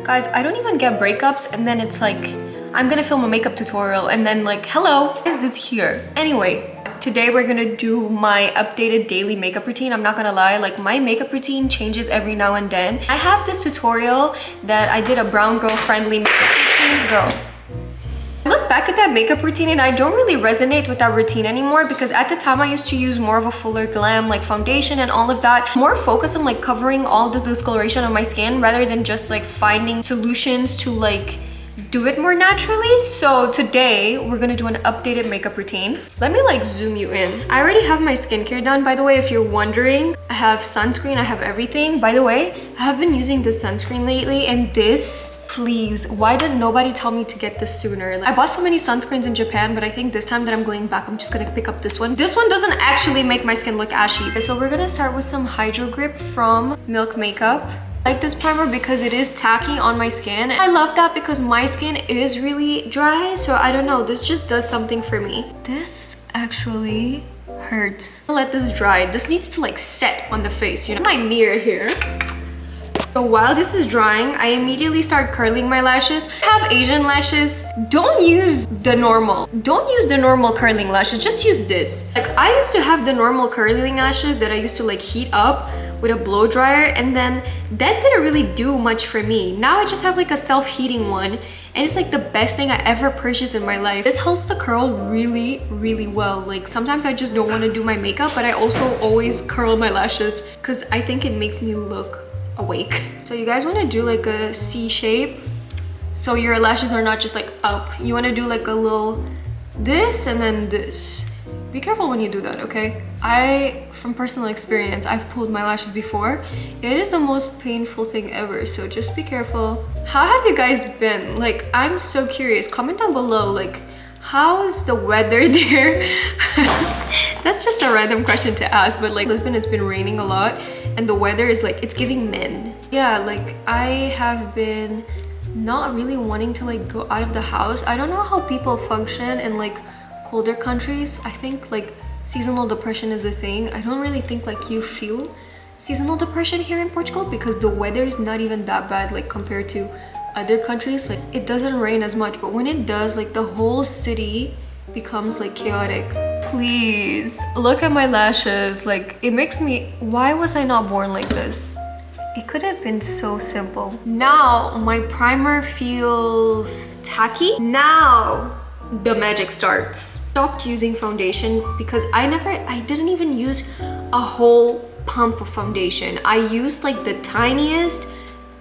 Guys, I don't even get breakups and then it's like, I'm gonna film a makeup tutorial and then like, hello, why is this here? Anyway, today we're gonna do my updated daily makeup routine. I'm not gonna lie, like my makeup routine changes every now and then. I have this tutorial that I did a brown girl friendly makeup routine. Girl, I look back at that makeup routine and I don't really resonate with that routine anymore because at the time I used to use more of a fuller glam like foundation and all of that, more focused on like covering all this discoloration on my skin rather than just like finding solutions to like do it more naturally. So today we're gonna do an updated makeup routine. Let me like zoom you in. I already have my skincare done, by the way, if you're wondering. I have sunscreen, I have everything. By the way, I have been using this sunscreen lately and this, please, why did nobody tell me to get this sooner? I bought so many sunscreens in Japan, but I think this time that I'm going back, I'm just gonna pick up this one. This one doesn't actually make my skin look ashy. So we're gonna start with some Hydro Grip from Milk Makeup. I like this primer because it is tacky on my skin. I love that because my skin is really dry, so I don't know, this just does something for me. This actually hurts. I'll let this dry. This needs to like set on the face, you know? My mirror here. So while this is drying, I immediately start curling my lashes. I have Asian lashes. Don't use the normal. Don't use the normal curling lashes. Just use this. Like I used to have the normal curling lashes that I used to like heat up with a blow dryer, and then that didn't really do much for me. Now I just have like a self-heating one and it's like the best thing I ever purchased in my life. This holds the curl really, really well. Like sometimes I just don't want to do my makeup, but I also always curl my lashes because I think it makes me look awake. So you guys want to do like a C shape so your lashes are not just like up. You want to do like a little this and then this. Be careful when you do that, okay? From personal experience, I've pulled my lashes before. It is the most painful thing ever, so just be careful. How have you guys been? Like, I'm so curious. Comment down below, like, how's the weather there? That's just a random question to ask, but like Lisbon, it's been raining a lot and the weather is like, it's giving men. Yeah, like I have been not really wanting to like go out of the house. I don't know how people function in like colder countries. I think like seasonal depression is a thing. I don't really think like you feel seasonal depression here in Portugal because the weather is not even that bad like compared to other countries. Like it doesn't rain as much, but when it does, like the whole city becomes like chaotic. Please look at my lashes. Like it makes me, why was I not born like this? It could have been so simple. Now my primer feels tacky. Now the magic starts. Stopped using foundation because I didn't even use a whole pump of foundation. I used like the tiniest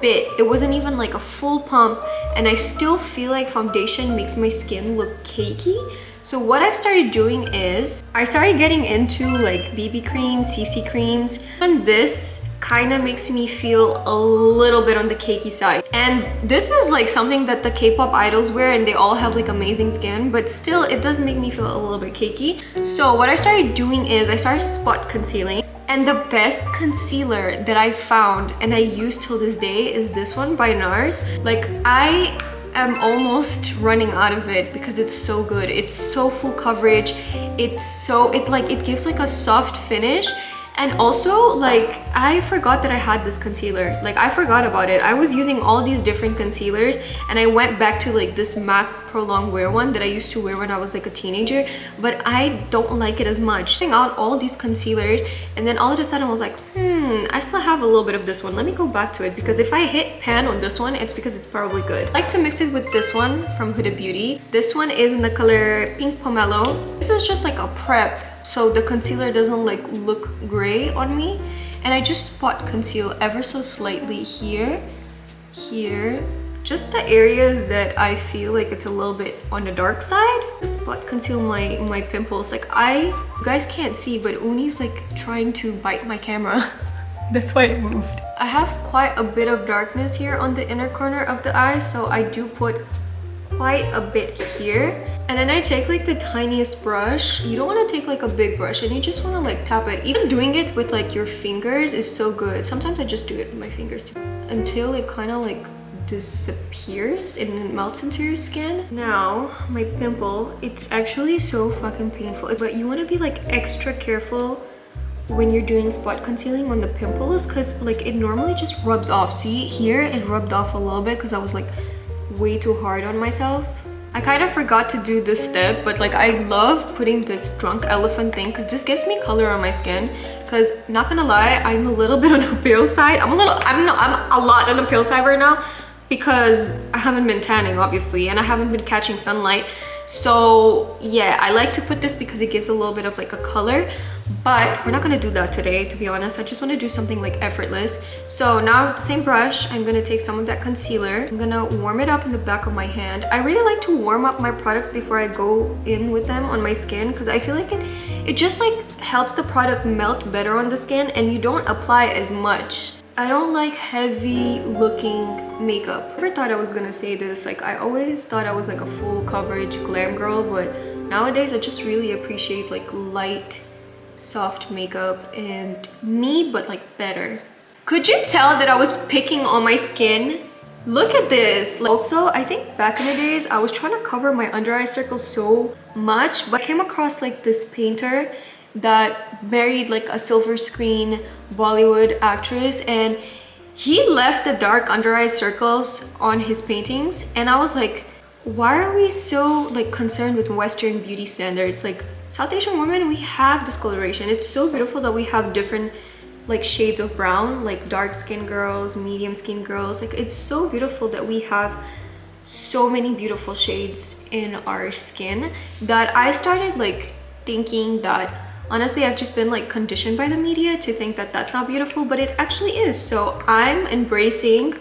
bit. It wasn't even like a full pump, and I still feel like foundation makes my skin look cakey. So what I've started doing is I started getting into like BB creams, CC creams, and this kind of makes me feel a little bit on the cakey side. And this is like something that the K-pop idols wear and they all have like amazing skin, but still it does make me feel a little bit cakey. So what I started doing is I started spot concealing. And the best concealer that I found and I use till this day is this one by NARS. Like I am almost running out of it because it's so good. It's so full coverage. It gives like a soft finish. And also like I forgot that I had this concealer. Like I forgot about it. I was using all these different concealers and I went back to like this MAC Pro Longwear one that I used to wear when I was like a teenager, but I don't like it as much. Trying out all these concealers and then all of a sudden I was like, I still have a little bit of this one. Let me go back to it because if I hit pan on this one, it's because it's probably good. I like to mix it with this one from Huda Beauty. This one is in the color Pink Pomelo. This is just like a prep, so the concealer doesn't like look gray on me, and I just spot conceal ever so slightly here, just the areas that I feel like it's a little bit on the dark side. Spot conceal my pimples. Like you guys can't see, but Uni's like trying to bite my camera. That's why it moved. I have quite a bit of darkness here on the inner corner of the eye, so I do put quite a bit here. And then I take like the tiniest brush. You don't want to take like a big brush and you just want to like tap it. Even doing it with like your fingers is so good. Sometimes I just do it with my fingers too, until it kind of like disappears and it melts into your skin. Now my pimple, it's actually so fucking painful, but you want to be like extra careful when you're doing spot concealing on the pimples, because like it normally just rubs off. See here, it rubbed off a little bit because I was like way too hard on myself. I kind of forgot to do this step, but like I love putting this drunk elephant thing because this gives me color on my skin. Because not gonna lie, I'm a little bit on the pale side. I'm a lot on the pale side right now because I haven't been tanning obviously, and I haven't been catching sunlight. So yeah, I like to put this because it gives a little bit of like a color, but we're not gonna do that today, to be honest. I just want to do something like effortless. So now, same brush, I'm gonna take some of that concealer. I'm gonna warm it up in the back of my hand. I really like to warm up my products before I go in with them on my skin because I feel like it just like helps the product melt better on the skin and you don't apply as much. I don't like heavy looking makeup. I never thought I was gonna say this, like I always thought I was like a full coverage glam girl, but nowadays I just really appreciate like light, soft makeup and me, but like better. Could you tell that I was picking on my skin? Look at this. Also, I think back in the days I was trying to cover my under eye circles so much, but I came across like this painter that married like a silver screen Bollywood actress, and he left the dark under eye circles on his paintings, and I was like, why are we so like concerned with Western beauty standards? Like South Asian women, we have discoloration. It's so beautiful that we have different like shades of brown, like dark skin girls, medium skin girls. Like it's so beautiful that we have so many beautiful shades in our skin that I started like thinking that honestly I've just been like conditioned by the media to think that that's not beautiful, but it actually is. So I'm embracing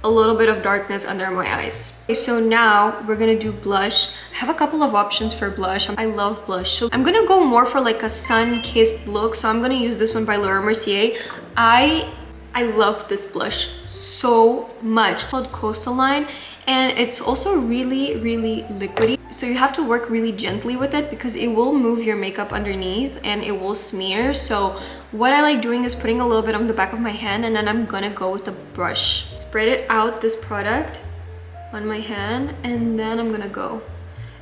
a little bit of darkness under my eyes. Okay, so now we're gonna do blush. I have a couple of options for blush. I love blush, so I'm gonna go more for like a sun-kissed look. So I'm gonna use this one by Laura Mercier. I love this blush so much. It's called Coastal Line, and it's also really liquidy, so you have to work really gently with it because it will move your makeup underneath and it will smear. So what I like doing is putting a little bit on the back of my hand, and then I'm gonna go with the brush, spread it out, this product on my hand, and then I'm gonna go.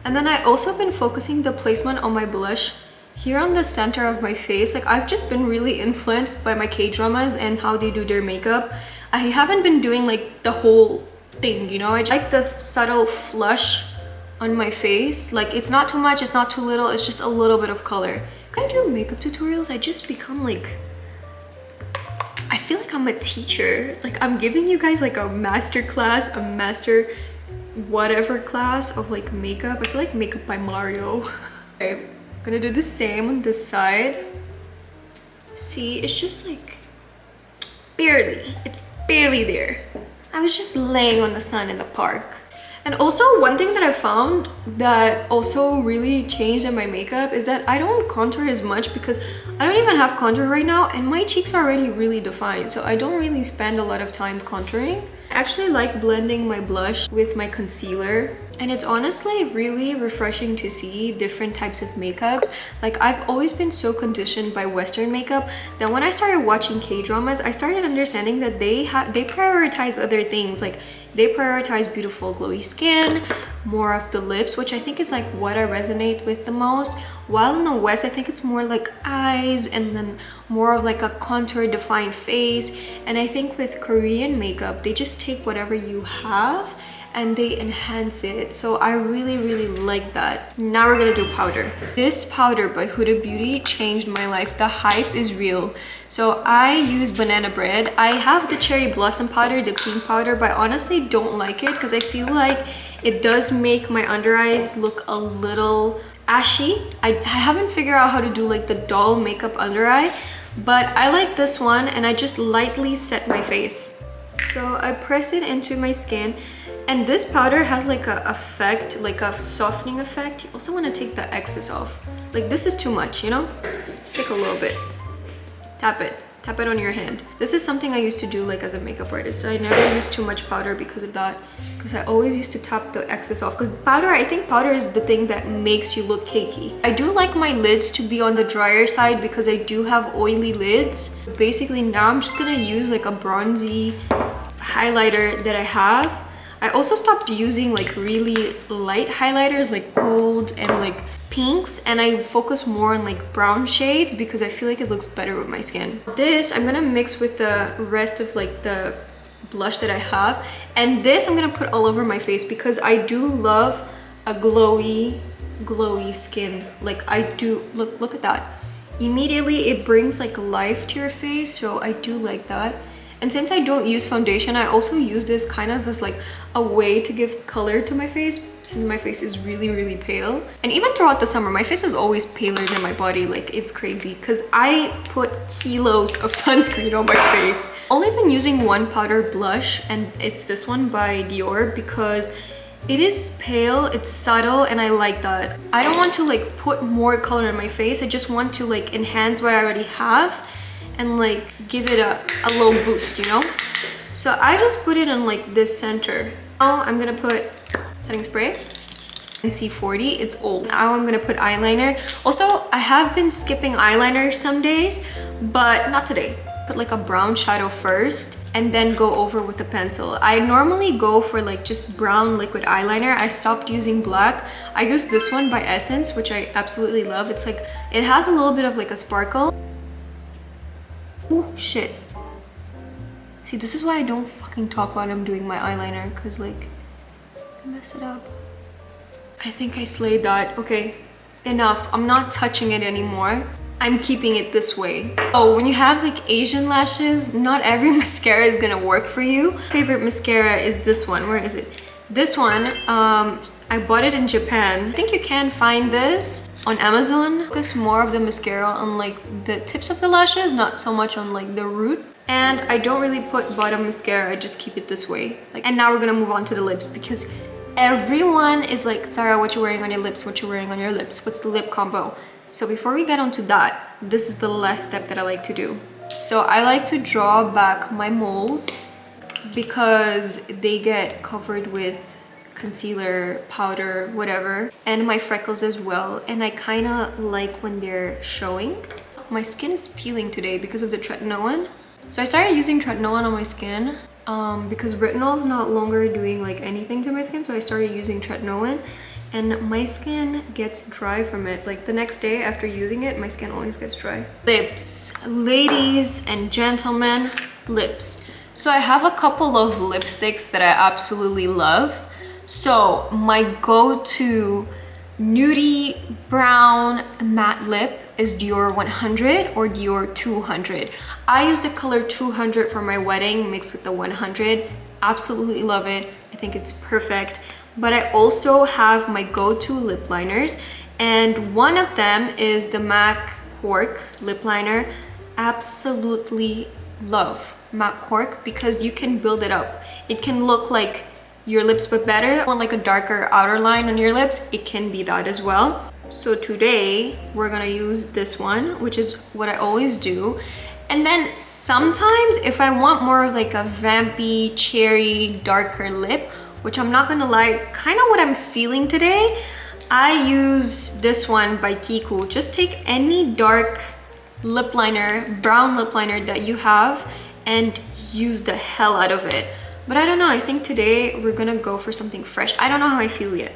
And then I also been focusing the placement on my blush here on the center of my face. Like I've just been really influenced by my K-dramas and how they do their makeup. I haven't been doing like the whole thing, you know. I like the subtle flush on my face. Like it's not too much, it's not too little, it's just a little bit of color. When I do makeup tutorials, I just become like, I feel like I'm a teacher. Like I'm giving you guys like a master class, a master whatever class of like makeup. I feel like Makeup by Mario. Okay, I'm gonna do the same on this side. See, it's just like it's barely there. I was just laying on the sun in the park. And also one thing that I found that also really changed in my makeup is that I don't contour as much because I don't even have contour right now and my cheeks are already really defined, so I don't really spend a lot of time contouring. I actually like blending my blush with my concealer, and it's honestly really refreshing to see different types of makeups. Like I've always been so conditioned by Western makeup that when I started watching K-dramas, I started understanding that they prioritize other things. Like they prioritize beautiful glowy skin, more of the lips, which I think is like what I resonate with the most. While in the West, I think it's more like eyes and then more of like a contour defined face. And I think with Korean makeup, they just take whatever you have and they enhance it. So I really like that. Now we're gonna do powder. This powder by Huda Beauty changed my life. The hype is real. So I use Banana Bread. I have the Cherry Blossom powder, the pink powder, but I honestly don't like it because I feel like it does make my under eyes look a little ashy. I haven't figured out how to do like the doll makeup under eye, but I like this one and I just lightly set my face. So I press it into my skin, and this powder has like a effect, like a softening effect. You also want to take the excess off. Like this is too much, you know? Just take a little bit. Tap it on your hand. This is something I used to do like as a makeup artist. So I never used too much powder because of that, because I always used to tap the excess off, because powder, I think powder is the thing that makes you look cakey. I do like my lids to be on the drier side because I do have oily lids. Basically now I'm just gonna use like a bronzy highlighter that I have. I also stopped using like really light highlighters like gold and like pinks and I focus more on like brown shades because I feel like it looks better with my skin. This I'm gonna mix with the rest of like the blush that I have, and this I'm gonna put all over my face because I do love a glowy skin. Like I do. Look at that. Immediately it brings like life to your face, so I do like that. And since I don't use foundation, I also use this kind of as like a way to give color to my face, since my face is really pale. And even throughout the summer, my face is always paler than my body. Like, it's crazy because I put kilos of sunscreen on my face. Only been using one powder blush, and it's this one by Dior because it is pale, it's subtle, and I like that. I don't want to like put more color in my face. I just want to like enhance what I already have and like give it a little boost, you know? So I just put it in like this center. Now I'm gonna put setting spray, NC40, it's old. Now I'm gonna put eyeliner. Also, I have been skipping eyeliner some days, but not today. Put like a brown shadow first and then go over with a pencil. I normally go for like just brown liquid eyeliner. I stopped using black. I use this one by Essence, which I absolutely love. It's like, it has a little bit of like a sparkle. Oh shit. See, this is why I don't fucking talk while I'm doing my eyeliner, because like I mess it up. I think I slayed that. Okay, enough. I'm not touching it anymore. I'm keeping it this way. Oh, when you have like Asian lashes, not every mascara is gonna work for you. Favorite mascara is this one. Where is it? This one, I bought it in Japan. I think you can find this on Amazon. Focus more of the mascara on like the tips of the lashes, not so much on like the root. And I don't really put bottom mascara, I just keep it this way. And now we're gonna move on to the lips because everyone is like, Sarah, what you wearing on your lips? What you wearing on your lips? What's the lip combo? So before we get onto that, this is the last step that I like to do. So I like to draw back my moles because they get covered with concealer, powder, whatever, and my freckles as well, and I kind of like when they're showing. My skin is peeling today because of the tretinoin. So I started using tretinoin on my skin because retinol is not longer doing like anything to my skin, so I started using tretinoin and my skin gets dry from it. Like the next day after using it, my skin always gets dry. Lips, ladies and gentlemen, lips. So I have a couple of lipsticks that I absolutely love. So my go-to nudie brown matte lip is Dior 100 or Dior 200. I used the color 200 for my wedding mixed with the 100. Absolutely love it. I think it's perfect. But I also have my go-to lip liners, and one of them is the MAC Cork lip liner. Absolutely love MAC Cork because you can build it up. It can look like your lips but better. Want like a darker outer line on your lips, it can be that as well. So today we're gonna use this one, which is what I always do. And then sometimes if I want more of like a vampy cherry darker lip, which I'm not gonna lie, it's kind of what I'm feeling today, I use this one by Kiku. Just take any dark lip liner, brown lip liner that you have and use the hell out of it. But I don't know, I think today we're gonna go for something fresh. I don't know how I feel yet.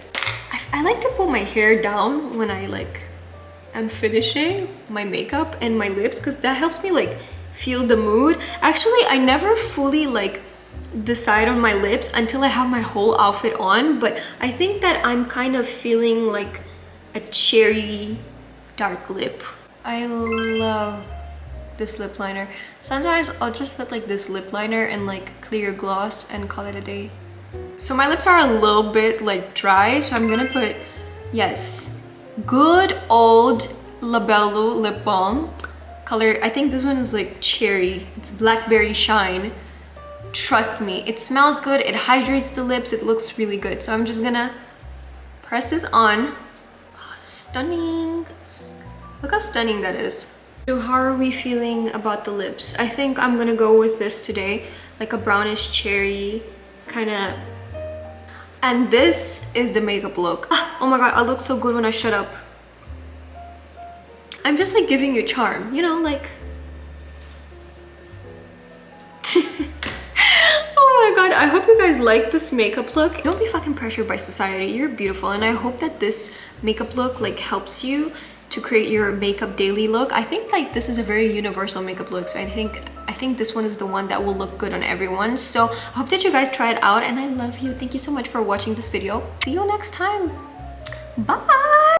I like to pull my hair down when I'm finishing my makeup and my lips because that helps me like feel the mood. Actually, I never fully like decide on my lips until I have my whole outfit on, but I think that I'm kind of feeling like a cherry dark lip. I love this lip liner. Sometimes I'll just put like this lip liner and like clear gloss and call it a day. So my lips are a little bit like dry, so I'm gonna put, yes, good old Labello lip balm color. I think this one is like cherry. It's Blackberry Shine. Trust me, it smells good, it hydrates the lips, it looks really good. So I'm just gonna press this on. Oh, stunning. Look how stunning that is. So how are we feeling about the lips? I think I'm gonna go with this today, like a brownish cherry kind of. And this is the makeup look. Oh my god, I look so good when I shut up. I'm just like giving you charm, you know, like. Oh my god, I hope you guys like this makeup look. Don't be fucking pressured by society. You're beautiful, and I hope that this makeup look like helps you to create your makeup daily look. I think like this is a very universal makeup look, so I think this one is the one that will look good on everyone. So I hope that you guys try it out, and I love you. Thank you so much for watching this video. See you next time. Bye.